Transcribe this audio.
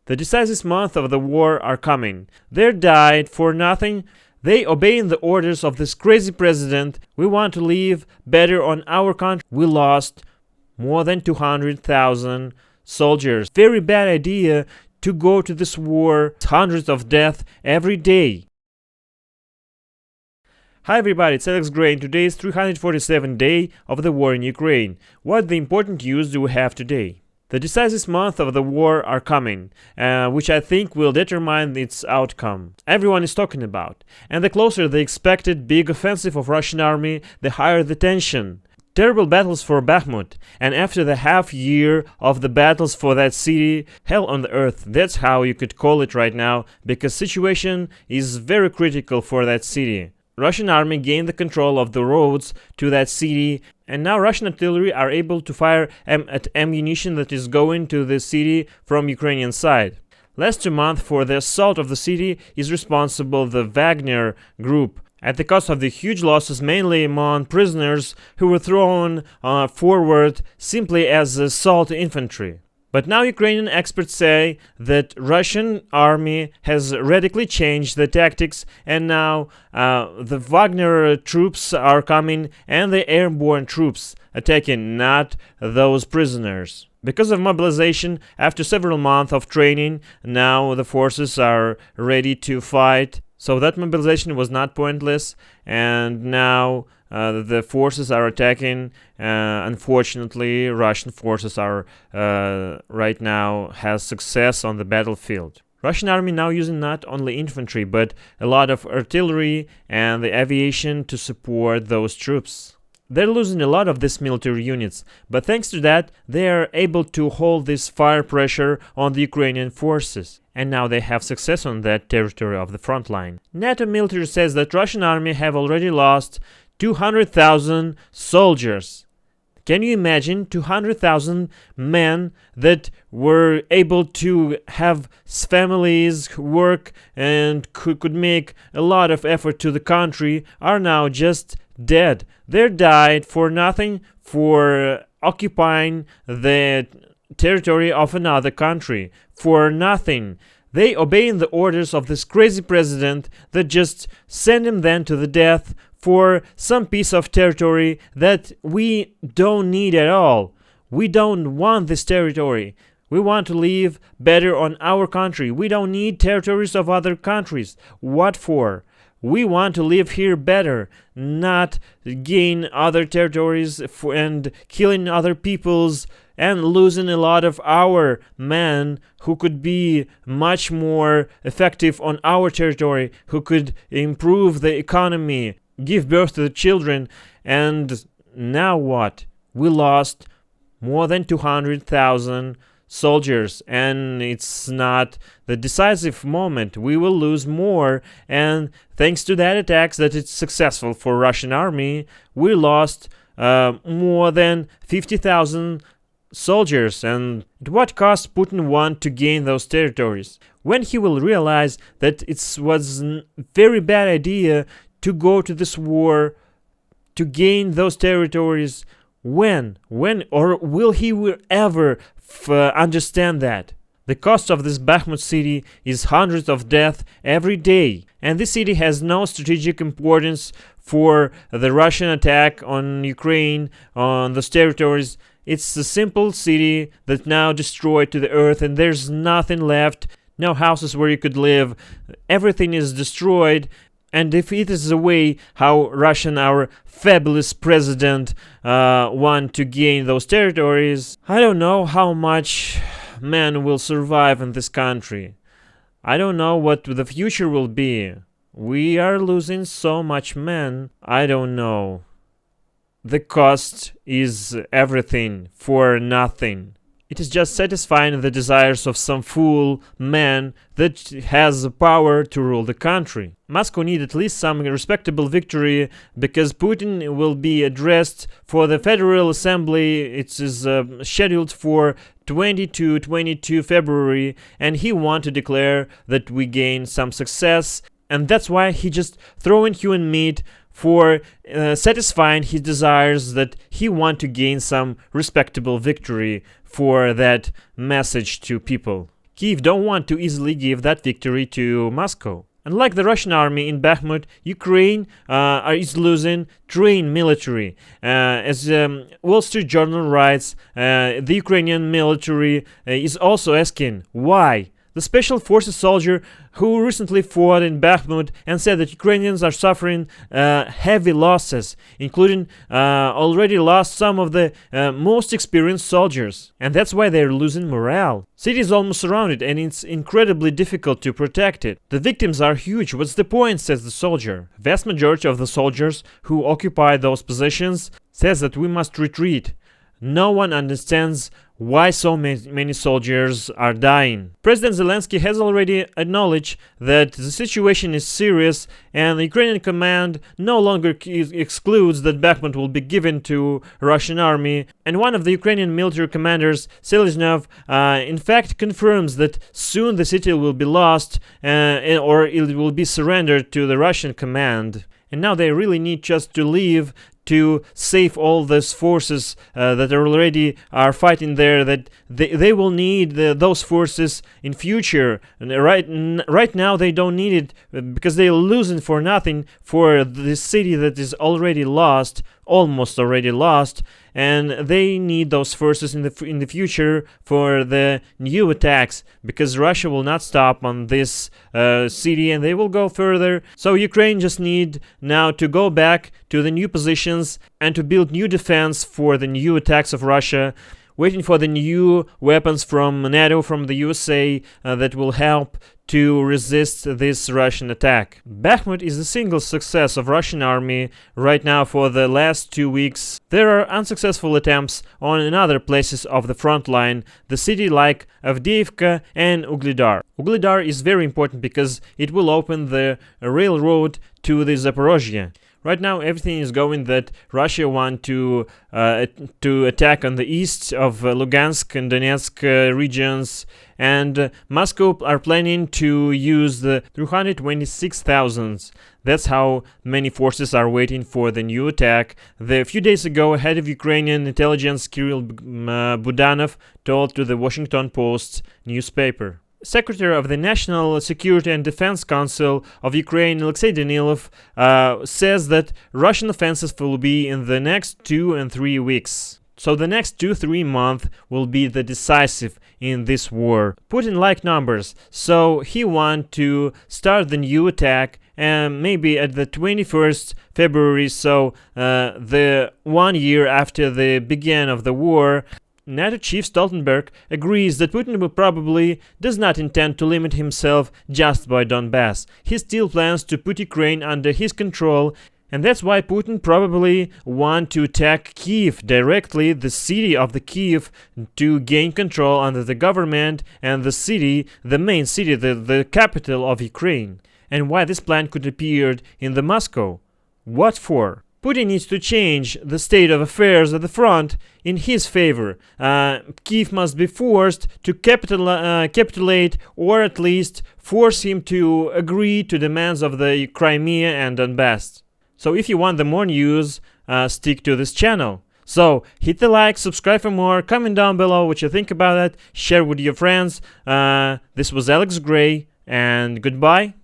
The decisive months of the war are coming. They died for nothing. They obeying the orders of this crazy president. We want to live better on our country. We lost more than 200,000 soldiers. Very bad idea to go to this war. Hundreds of deaths every day. Hi everybody, it's Alex Gray, and today is 347th day of the war in Ukraine. What the important news do we have today? The decisive months of the war are coming, which I think will determine its outcome. Everyone is talking about. And the closer the expected big offensive of Russian army, the higher the tension. Terrible battles for Bakhmut, and after the half year of the battles for that city, hell on the earth, that's how you could call it right now, because situation is very critical for that city. Russian army gained the control of the roads to that city, and now Russian artillery are able to fire at ammunition that is going to the city from Ukrainian side. Last 2 months for the assault of the city is responsible the Wagner group, at the cost of the huge losses mainly among prisoners who were thrown forward simply as assault infantry. But now Ukrainian experts say that Russian army has radically changed the tactics, and now the Wagner troops are coming and the airborne troops attacking, not those prisoners. Because of mobilization, after several months of training, now the forces are ready to fight. So that mobilization was not pointless, and now the forces are attacking. Unfortunately, Russian forces are right now has success on the battlefield. Russian army now using not only infantry but a lot of artillery and the aviation to support those troops. They're losing a lot of these military units, but thanks to that, they are able to hold this fire pressure on the Ukrainian forces. And now they have success on that territory of the front line. NATO military says that Russian army have already lost 200,000 soldiers. Can you imagine 200,000 men that were able to have families, work, and could make a lot of effort to the country are now just dead? They died for nothing, for occupying the territory of another country, for nothing. They obeying the orders of this crazy president that just send him then to the death for some piece of territory that we don't need at all. We don't want this territory. We want to live better on our country. We don't need territories of other countries. What for? We want to live here better, not gain other territories and killing other peoples and losing a lot of our men who could be much more effective on our territory, who could improve the economy, give birth to the children. And now what? We lost more than 200,000 soldiers, and it's not the decisive moment. We will lose more, and thanks to that attacks that it's successful for Russian army, we lost more than 50,000 soldiers. And at what cost Putin want to gain those territories? When he will realize that it was a very bad idea to go to this war to gain those territories? When? Or will he ever understand that? The cost of this Bakhmut city is hundreds of deaths every day, and this city has no strategic importance for the Russian attack on Ukraine, on those territories. It's a simple city that now destroyed to the earth, and there's nothing left, no houses where you could live. Everything is destroyed. And if it is the way how Russian, our fabulous president, want to gain those territories, I don't know how much men will survive in this country. I don't know what the future will be. We are losing so much men. I don't know. The cost is everything for nothing. It is just satisfying the desires of some fool man that has the power to rule the country. Moscow needs at least some respectable victory, because Putin will be addressed for the Federal Assembly. It is scheduled for 22 February, and he wants to declare that we gain some success, and that's why he just throwing human meat for satisfying his desires, that he want to gain some respectable victory for that message to people. Kiev don't want to easily give that victory to Moscow. Unlike the Russian army in Bakhmut, Ukraine is losing trained military. As Wall Street Journal writes, the Ukrainian military is also asking why. The special forces soldier who recently fought in Bakhmut and said that Ukrainians are suffering heavy losses, including already lost some of the most experienced soldiers. And that's why they're losing morale. City is almost surrounded and it's incredibly difficult to protect it. The victims are huge. What's the point, says the soldier. Vast majority of the soldiers who occupy those positions says that we must retreat. No one understands why so many soldiers are dying. President Zelensky has already acknowledged that the situation is serious and the Ukrainian command no longer excludes that Bakhmut will be given to Russian army. And one of the Ukrainian military commanders, Seleznyov, in fact confirms that soon the city will be lost or it will be surrendered to the Russian command. And now they really need just to leave to save all those forces that already are fighting there, that they will need those forces in future. And right now they don't need it because they're losing for nothing for the city that is already lost, almost already lost, and they need those forces in the future for the new attacks, because Russia will not stop on this city and they will go further. So Ukraine just need now to go back to the new positions and to build new defense for the new attacks of Russia, waiting for the new weapons from NATO, from the USA, that will help to resist this Russian attack. Bakhmut is a single success of Russian army right now for the last 2 weeks. There are unsuccessful attempts on other places of the front line, the city like Avdiivka and Ugledar. Ugledar is very important because it will open the railroad to the Zaporozhye. Right now, everything is going that Russia want to attack on the east of Lugansk and Donetsk regions, and Moscow are planning to use the 326,000. That's how many forces are waiting for the new attack. A few days ago, head of Ukrainian intelligence Kirill Budanov told to the Washington Post newspaper. Secretary of the National Security and Defense Council of Ukraine, Alexei Danilov, says that Russian offensive will be in the next 2 and 3 weeks. So the next 2-3 months will be the decisive in this war. Putin like numbers, so he want to start the new attack and maybe at the 21st February, so the 1 year after the beginning of the war. NATO chief Stoltenberg agrees that Putin probably does not intend to limit himself just by Donbass. He still plans to put Ukraine under his control, and that's why Putin probably want to attack Kiev directly, the city of the Kiev, to gain control under the government and the city, the main city, the capital of Ukraine. And why this plan could appear in the Moscow? What for? Putin needs to change the state of affairs at the front in his favor. Kiev must be forced to capitulate, or at least force him to agree to demands of the Crimea and Donbass. So if you want the more news, stick to this channel. So hit the like, subscribe for more, comment down below what you think about it, share with your friends. This was Alex Gray, and goodbye.